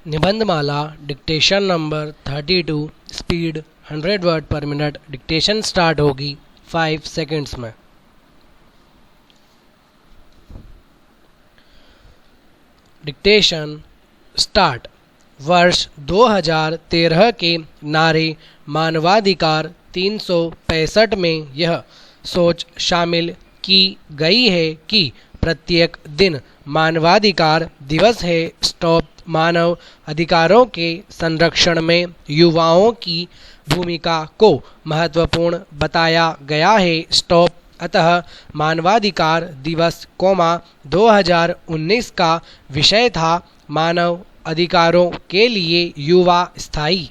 Nibandhmala dictation number 32 speed 100 word पर minute. Dictation start होगी 5 seconds में। Dictation start. वर्ष 2013 के नारे मानवाधिकार 365 में यह सोच शामिल की गई है कि प्रत्येक दिन मानवाधिकार दिवस है। स्टॉप। मानव अधिकारों के संरक्षण में युवाओं की भूमिका को महत्वपूर्ण बताया गया है। स्टॉप। अतः मानवाधिकार दिवस 2019 का विषय था मानव अधिकारों के लिए युवा स्थायी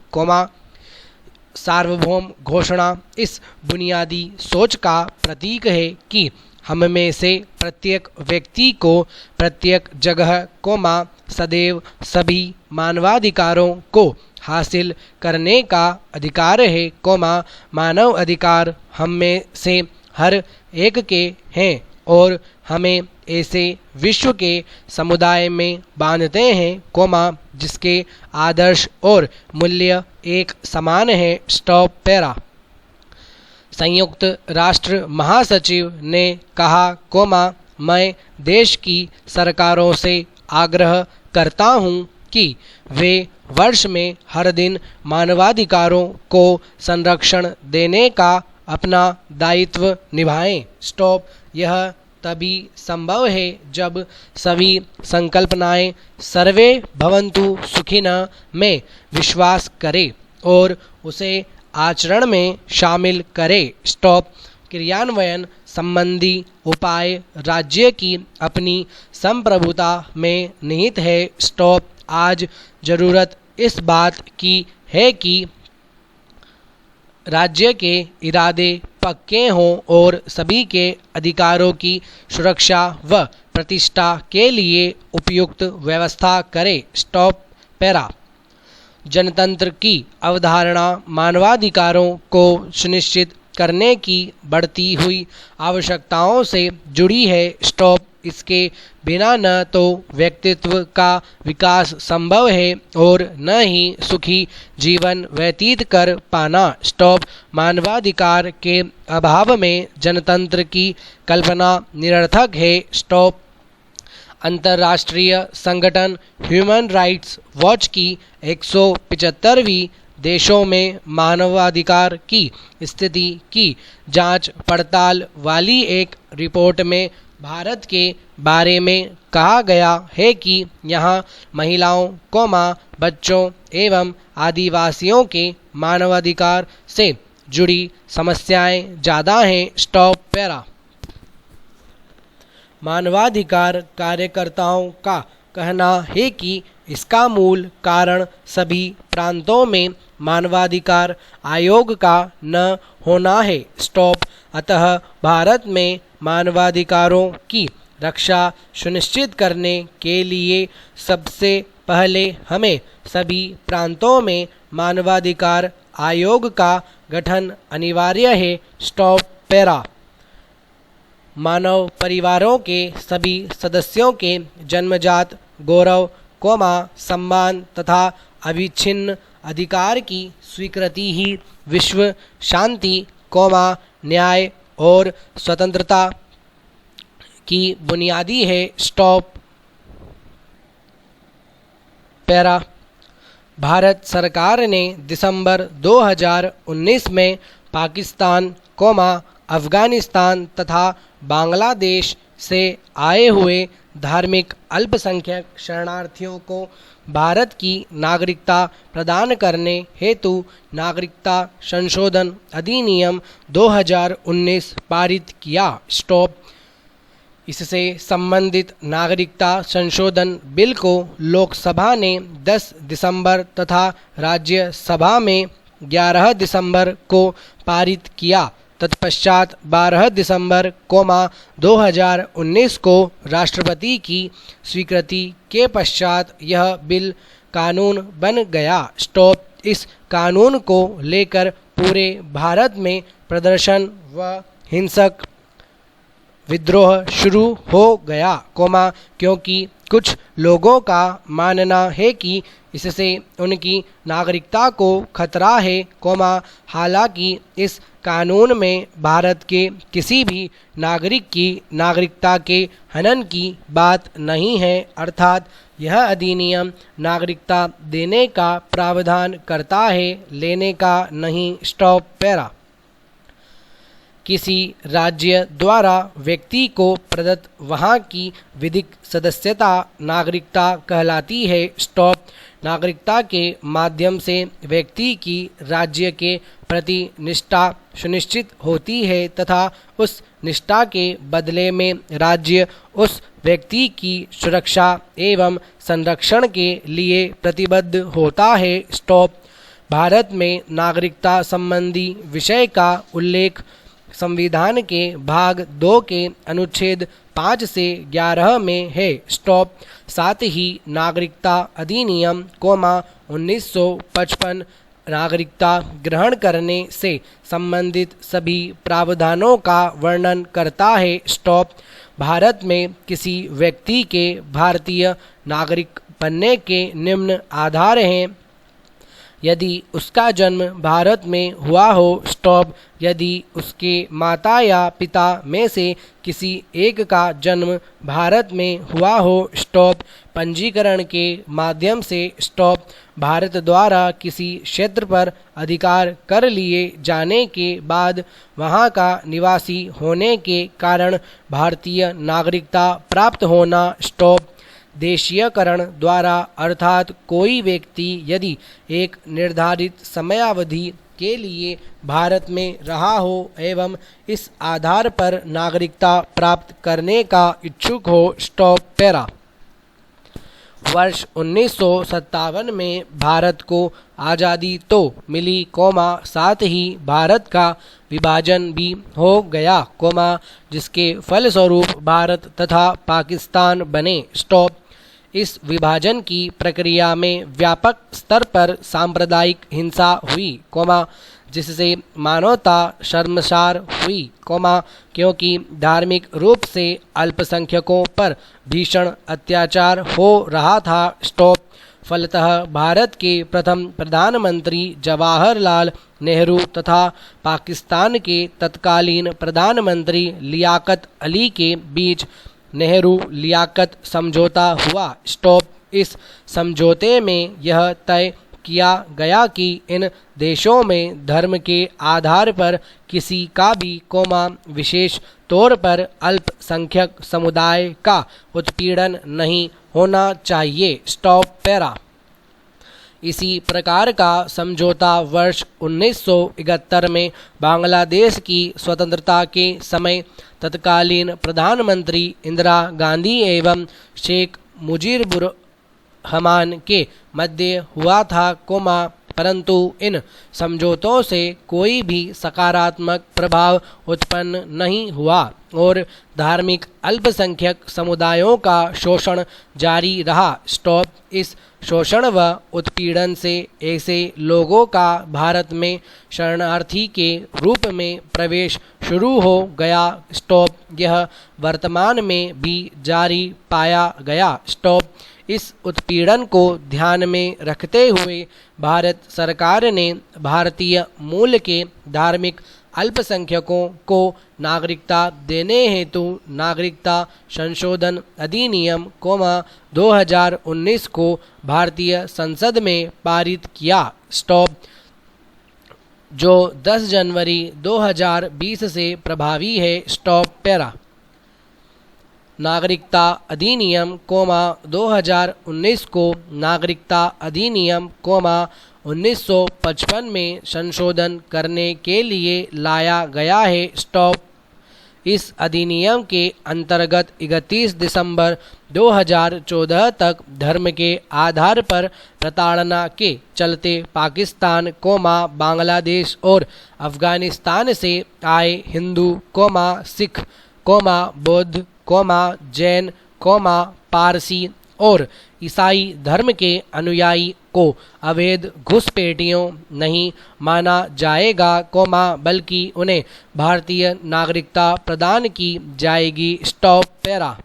सार्वभौम घोषणा। इस बुनियादी सोच का प्रतीक है कि हम में से प्रत्येक व्यक्ति को प्रत्येक जगह सदैव सभी मानवाधिकारों को हासिल करने का अधिकार है। मानव अधिकार हम में से हर एक के हैं और हमें ऐसे विश्व के समुदाय में बांधते हैं जिसके आदर्श और मूल्य एक समान है। Stop para. संयुक्त राष्ट्र महासचिव ने कहा मैं देश की सरकारों से आग्रह करता हूं कि वे वर्ष में हर दिन मानवाधिकारों को संरक्षण देने का अपना दायित्व निभाएं। स्टॉप। यह तभी संभव है जब सभी संकल्पनाएं सर्वे भवन्तु सुखिनः में विश्वास करें और उसे आचरण में शामिल करें। स्टॉप। क्रियान्वयन संबंधी उपाय राज्य की अपनी संप्रभुता में निहित है। स्टॉप। आज जरूरत इस बात की है कि राज्य के इरादे पक्के हों और सभी के अधिकारों की सुरक्षा व प्रतिष्ठा के लिए उपयुक्त व्यवस्था करें। Stop para. जनतंत्र की अवधारणा मानवाधिकारों को सुनिश्चित करने की बढ़ती हुई आवश्यकताओं से जुड़ी है। स्टॉप। इसके बिना न तो व्यक्तित्व का विकास संभव है और न ही सुखी जीवन व्यतीत कर पाना। स्टॉप। मानवाधिकार के अभाव में जनतंत्र की कल्पना निरर्थक है। स्टॉप। अंतर्राष्ट्रीय संगठन ह्यूमन राइट्स वॉच की 175वीं देशों में मानवाधिकार की स्थिति की जांच पड़ताल वाली एक रिपोर्ट में भारत के बारे में कहा गया है कि यहाँ महिलाओं बच्चों एवं आदिवासियों के मानवाधिकार से जुड़ी समस्याएं ज़्यादा हैं। Stop para. मानवाधिकार कार्यकर्ताओं का कहना है कि इसका मूल कारण सभी प्रांतों में मानवाधिकार आयोग का न होना है। स्टॉप। अतः भारत में मानवाधिकारों की रक्षा सुनिश्चित करने के लिए सबसे पहले हमें सभी प्रांतों में मानवाधिकार आयोग का गठन अनिवार्य है। Stop para. मानव परिवारों के सभी सदस्यों के जन्मजात गौरव सम्मान तथा अविच्छिन्न अधिकार की स्वीकृति ही विश्व शांति न्याय और स्वतंत्रता की बुनियादी है। Stop para. भारत सरकार ने दिसंबर 2019 में पाकिस्तान अफगानिस्तान तथा बांग्लादेश से आए हुए धार्मिक अल्पसंख्यक शरणार्थियों को भारत की नागरिकता प्रदान करने हेतु नागरिकता संशोधन अधिनियम 2019 पारित किया। स्टॉप। इससे संबंधित नागरिकता संशोधन बिल को लोकसभा ने 10 दिसंबर तथा राज्यसभा में 11 दिसंबर को पारित किया। तत्पश्चात 12 दिसंबर 2019 को राष्ट्रपति की स्वीकृति के पश्चात यह बिल कानून बन गया। स्टॉप। इस कानून को लेकर पूरे भारत में प्रदर्शन व हिंसक विद्रोह शुरू हो गया, क्योंकि कुछ लोगों का मानना है कि इससे उनकी नागरिकता को खतरा है, हालांकि इस कानून में भारत के किसी भी नागरिक की नागरिकता के हनन की बात नहीं है, अर्थात यह अधिनियम नागरिकता देने का प्रावधान करता है, लेने का नहीं। Stop para. किसी राज्य द्वारा व्यक्ति को प्रदत्त वहाँ की विधिक सदस्यता नागरिकता कहलाती है। स्टॉप। नागरिकता के माध्यम से व्यक्ति की राज्य के प्रति निष्ठा सुनिश्चित होती है तथा उस निष्ठा के बदले में राज्य उस व्यक्ति की सुरक्षा एवं संरक्षण के लिए प्रतिबद्ध होता है। स्टॉप। भारत में नागरिकता संबंधी विषय का उल्लेख संविधान के भाग 2 के अनुच्छेद 5 से 11 में है। स्टॉप। साथ ही नागरिकता अधिनियम 1955 नागरिकता ग्रहण करने से संबंधित सभी प्रावधानों का वर्णन करता है। स्टॉप। भारत में किसी व्यक्ति के भारतीय नागरिक बनने के निम्न आधार हैं। यदि उसका जन्म भारत में हुआ हो। स्टॉप। यदि उसके माता या पिता में से किसी एक का जन्म भारत में हुआ हो। स्टॉप। पंजीकरण के माध्यम से। स्टॉप। भारत द्वारा किसी क्षेत्र पर अधिकार कर लिए जाने के बाद वहाँ का निवासी होने के कारण भारतीय नागरिकता प्राप्त होना। स्टॉप। देशीयकरण द्वारा अर्थात कोई व्यक्ति यदि एक निर्धारित समयावधि के लिए भारत में रहा हो एवं इस आधार पर नागरिकता प्राप्त करने का इच्छुक हो। Stop para. वर्ष 1957 में भारत को आज़ादी तो मिली, साथ ही भारत का विभाजन भी हो गया, जिसके फलस्वरूप भारत तथा पाकिस्तान बने। स्टॉप। इस विभाजन की प्रक्रिया में व्यापक स्तर पर सांप्रदायिक हिंसा हुई, जिससे मानवता शर्मसार हुई, क्योंकि धार्मिक रूप से अल्पसंख्यकों पर भीषण अत्याचार हो रहा था। स्टॉप। फलतः भारत के प्रथम प्रधानमंत्री जवाहरलाल नेहरू तथा पाकिस्तान के तत्कालीन प्रधानमंत्री लियाकत अली के बीच नेहरू लियाकत समझौता हुआ। स्टॉप। इस समझौते में यह तय किया गया कि इन देशों में धर्म के आधार पर किसी का भी विशेष तौर पर अल्पसंख्यक समुदाय का उत्पीड़न नहीं होना चाहिए। Stop para. इसी प्रकार का समझौता वर्ष 1971 में बांग्लादेश की स्वतंत्रता के समय तत्कालीन प्रधानमंत्री इंदिरा गांधी एवं शेख मुजीबुर रहमान के मध्य हुआ था, परंतु इन समझौतों से कोई भी सकारात्मक प्रभाव उत्पन्न नहीं हुआ और धार्मिक अल्पसंख्यक समुदायों का शोषण जारी रहा। स्टॉप। इस शोषण व उत्पीड़न से ऐसे लोगों का भारत में शरणार्थी के रूप में प्रवेश शुरू हो गया। स्टॉप। यह वर्तमान में भी जारी पाया गया। स्टॉप। इस उत्पीड़न को ध्यान में रखते हुए भारत सरकार ने भारतीय मूल के धार्मिक अल्पसंख्यकों को नागरिकता देने हेतु नागरिकता संशोधन अधिनियम 2019 को भारतीय संसद में पारित किया। स्टॉप। जो 10 जनवरी 2020 से प्रभावी है। Stop para. नागरिकता अधिनियम 2019 को नागरिकता अधिनियम 1955 में संशोधन करने के लिए लाया गया है। स्टॉप। इस अधिनियम के अंतर्गत 31 दिसंबर 2014 तक धर्म के आधार पर प्रताड़ना के चलते पाकिस्तान, बांग्लादेश और अफगानिस्तान से आए हिंदू, सिख, बौद्ध, जैन, पारसी और ईसाई धर्म के अनुयायी को अवैध घुसपैठियों नहीं माना जाएगा, बल्कि उन्हें भारतीय नागरिकता प्रदान की जाएगी। Stop para.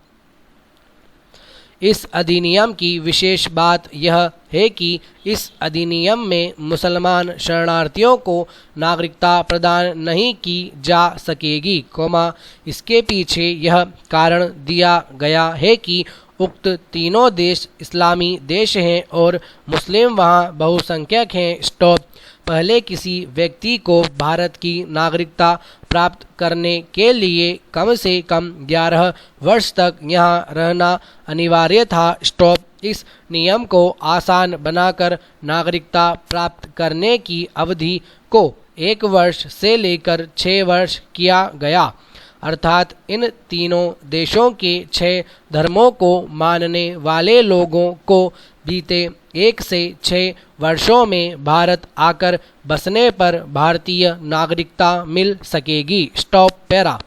इस अधिनियम की विशेष बात यह है कि इस अधिनियम में मुसलमान शरणार्थियों को नागरिकता प्रदान नहीं की जा सकेगी, इसके पीछे यह कारण दिया गया है कि उक्त तीनों देश इस्लामी देश हैं और मुस्लिम वहां बहुसंख्यक हैं। स्टॉप। पहले किसी व्यक्ति को भारत की नागरिकता प्राप्त करने के लिए कम से कम 11 वर्ष तक यहाँ रहना अनिवार्य था। स्टॉप। इस नियम को आसान बनाकर नागरिकता प्राप्त करने की अवधि को 1 वर्ष से लेकर 6 वर्ष किया गया, अर्थात इन तीनों देशों के 6 धर्मों को मानने वाले लोगों को बीते 1 से 6 वर्षों में भारत आकर बसने पर भारतीय नागरिकता मिल सकेगी। Stop para.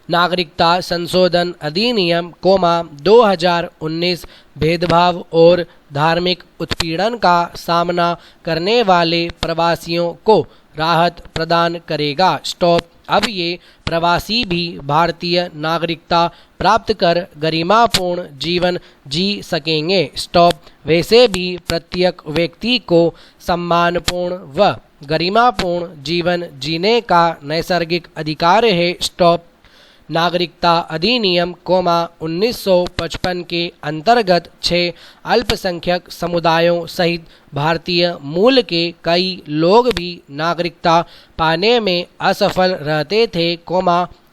नागरिकता संशोधन अधिनियम 2019 भेदभाव और धार्मिक उत्पीड़न का सामना करने वाले प्रवासियों को राहत प्रदान करेगा। स्टॉप। अब ये प्रवासी भी भारतीय नागरिकता प्राप्त कर गरिमापूर्ण जीवन जी सकेंगे। स्टॉप। वैसे भी प्रत्येक व्यक्ति को सम्मानपूर्ण व गरिमापूर्ण जीवन जीने का नैसर्गिक अधिकार है। स्टॉप। नागरिकता अधिनियम 1955 के अंतर्गत 6 अल्पसंख्यक समुदायों सहित भारतीय मूल के कई लोग भी नागरिकता पाने में असफल रहते थे,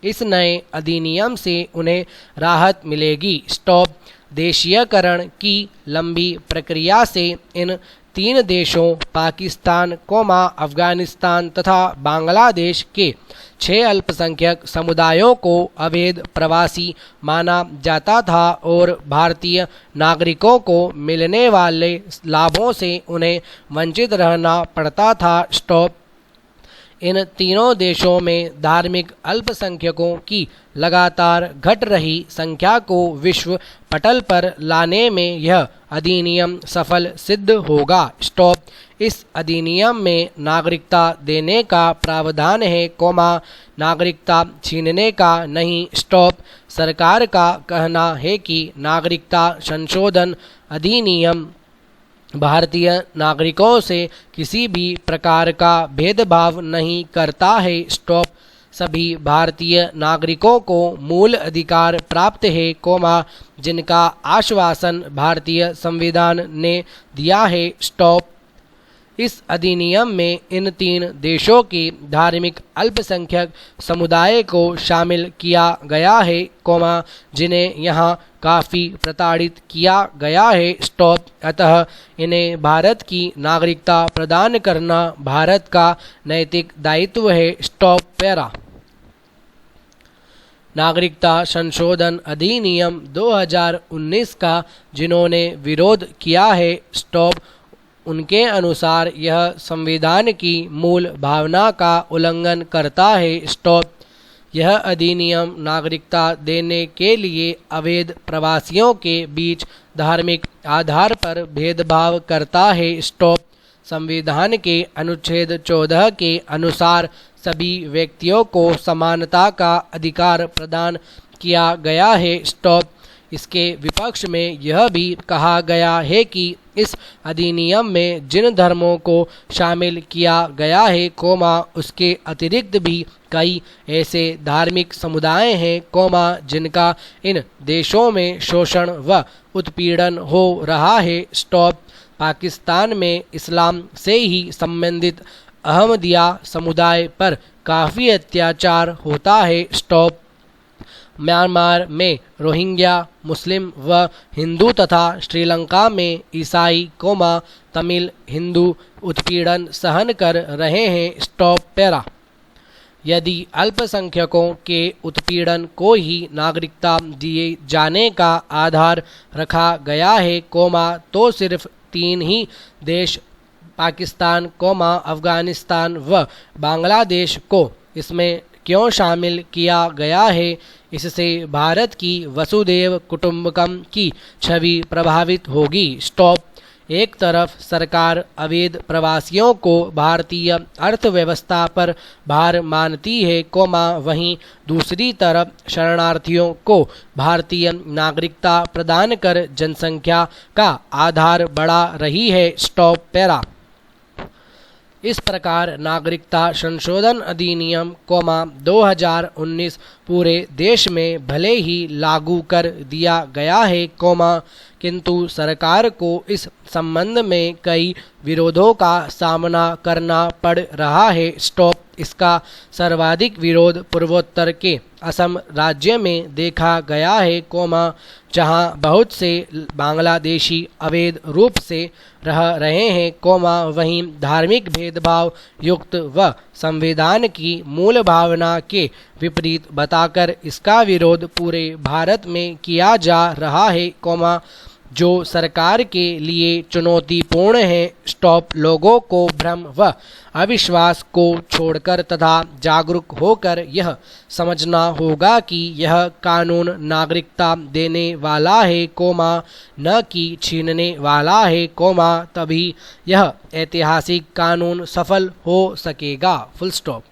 इस नए अधिनियम से उन्हें राहत मिलेगी। स्टॉप। देशीयकरण की लंबी प्रक्रिया से इन 3 देशों पाकिस्तान, अफगानिस्तान तथा बांग्लादेश के 6 अल्पसंख्यक समुदायों को अवैध प्रवासी माना जाता था और भारतीय नागरिकों को मिलने वाले लाभों से उन्हें वंचित रहना पड़ता था। स्टॉप। इन तीनों देशों में धार्मिक अल्पसंख्यकों की लगातार घट रही संख्या को विश्व पटल पर लाने में यह अधिनियम सफल सिद्ध होगा। स्टॉप। इस अधिनियम में नागरिकता देने का प्रावधान है, नागरिकता छीनने का नहीं। स्टॉप। सरकार का कहना है कि नागरिकता संशोधन अधिनियम भारतीय नागरिकों से किसी भी प्रकार का भेदभाव नहीं करता है। स्टॉप। सभी भारतीय नागरिकों को मूल अधिकार प्राप्त है, जिनका आश्वासन भारतीय संविधान ने दिया है। स्टॉप। इस अधिनियम में इन 3 देशों के धार्मिक अल्पसंख्यक समुदाय को शामिल किया गया है, जिन्हें यहाँ काफ़ी प्रताड़ित किया गया है। स्टॉप। अतः इन्हें भारत की नागरिकता प्रदान करना भारत का नैतिक दायित्व है। Stop para. नागरिकता संशोधन अधिनियम 2019 का जिन्होंने विरोध किया है, स्टॉप, उनके अनुसार यह संविधान की मूल भावना का उल्लंघन करता है। स्टॉप। यह अधिनियम नागरिकता देने के लिए अवैध प्रवासियों के बीच धार्मिक आधार पर भेदभाव करता है। स्टॉप। संविधान के अनुच्छेद 14 के अनुसार सभी व्यक्तियों को समानता का अधिकार प्रदान किया गया है। स्टॉप। इसके विपक्ष में यह भी कहा गया है कि इस अधिनियम में जिन धर्मों को शामिल किया गया है, उसके अतिरिक्त भी कई ऐसे धार्मिक समुदाय हैं, जिनका इन देशों में शोषण व उत्पीड़न हो रहा है। स्टॉप। पाकिस्तान में इस्लाम से ही संबंधित अहमदिया समुदाय पर काफ़ी अत्याचार होता है। स्टॉप। म्यांमार में रोहिंग्या मुस्लिम व हिंदू तथा श्रीलंका में ईसाई, तमिल हिंदू उत्पीड़न सहन कर रहे हैं। Stop para. यदि अल्पसंख्यकों के उत्पीड़न को ही नागरिकता दिए जाने का आधार रखा गया है, तो सिर्फ 3 ही देश पाकिस्तान, अफगानिस्तान व बांग्लादेश को इसमें क्यों शामिल किया गया है? इससे भारत की वसुधैव कुटुंबकम की छवि प्रभावित होगी। स्टॉप। एक तरफ सरकार अवैध प्रवासियों को भारतीय अर्थव्यवस्था पर भार मानती है, वहीं दूसरी तरफ शरणार्थियों को भारतीय नागरिकता प्रदान कर जनसंख्या का आधार बढ़ा रही है। Stop para. इस प्रकार नागरिकता संशोधन अधिनियम 2019 पूरे देश में भले ही लागू कर दिया गया है, किंतु सरकार को इस संबंध में कई विरोधों का सामना करना पड़ रहा है। स्टॉप। इसका सर्वाधिक विरोध पूर्वोत्तर के असम राज्य में देखा गया है, जहां बहुत से बांग्लादेशी अवैध रूप से रह रहे हैं, वहीं धार्मिक भेदभाव युक्त व संविधान की मूल भावना के विपरीत बताकर इसका विरोध पूरे भारत में किया जा रहा है, जो सरकार के लिए चुनौतीपूर्ण है। स्टॉप। लोगों को भ्रम व अविश्वास को छोड़कर तथा जागरूक होकर यह समझना होगा कि यह कानून नागरिकता देने वाला है, न कि छीनने वाला है, तभी यह ऐतिहासिक कानून सफल हो सकेगा। Full stop.